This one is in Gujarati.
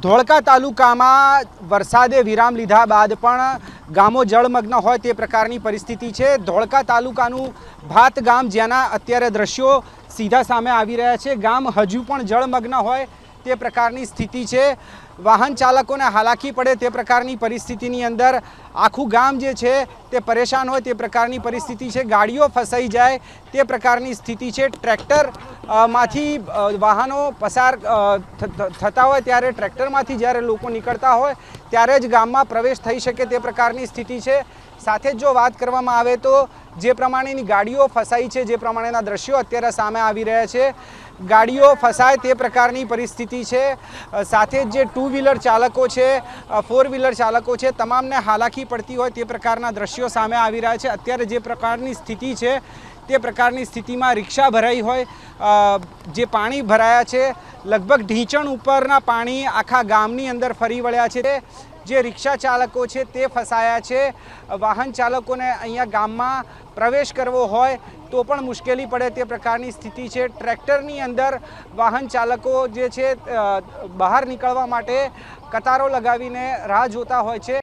ધોળકા તાલુકામાં વરસાદે વિરામ લીધા બાદ પણ ગામો જળમગ્ન હોય તે પ્રકારની પરિસ્થિતિ છે। ધોળકા તાલુકાનું ભાત ગામ જેના અત્યારે દ્રશ્યો સીધા સામે આવી રહ્યા છે, ગામ હજુ પણ જળમગ્ન હોય તે પ્રકારની સ્થિતિ છે। વાહન ચાલકોને હાલાકી પડે તે પ્રકારની પરિસ્થિતિની અંદર આખું ગામ જે છે તે પરેશાન હોય તે પ્રકારની પરિસ્થિતિ છે। ગાડીઓ ફસાઈ જાય તે પ્રકારની સ્થિતિ છે। ટ્રેક્ટર માંથી વાહનો પસાર થતા હોય ત્યારે ટ્રેક્ટરમાંથી જ્યારે લોકો નીકળતા હોય ત્યારે જ ગામમાં પ્રવેશ થઈ શકે તે પ્રકારની સ્થિતિ છે। સાથે જ જો વાત કરવામાં આવે તો જે પ્રમાણેની ગાડીઓ ફસાઈ છે, જે પ્રમાણેના દ્રશ્યો અત્યારે સામે આવી રહ્યા છે, ગાડીઓ ફસાય તે પ્રકારની પરિસ્થિતિ છે। સાથે જ જે ટુ વ્હીલર ચાલકો છે, ફોર વ્હીલર ચાલકો છે, તમામને હાલાકી પડતી હોય તે પ્રકારના દ્રશ્યો સામે આવી રહ્યા છે। અત્યારે જે પ્રકારની સ્થિતિ છે તે પ્રકારની સ્થિતિમાં રિક્ષા ભરાઈ હોય, જે પાણી ભરાયા છે, લગભગ ઢીંચણ ઉપરના પાણી આખા ગામની અંદર ફરી વળ્યા છે। જે રિક્ષા ચાલકો છે તે ફસાયા છે। વાહન ચાલકોને અહીંયા ગામમાં પ્રવેશ કરવો હોય તો પણ મુશ્કેલી પડે તે પ્રકારની સ્થિતિ છે। ટ્રેક્ટરની અંદર વાહન ચાલકો જે છે બહાર નીકળવા માટે કતારો લગાવીને રાહ જોતા હોય છે।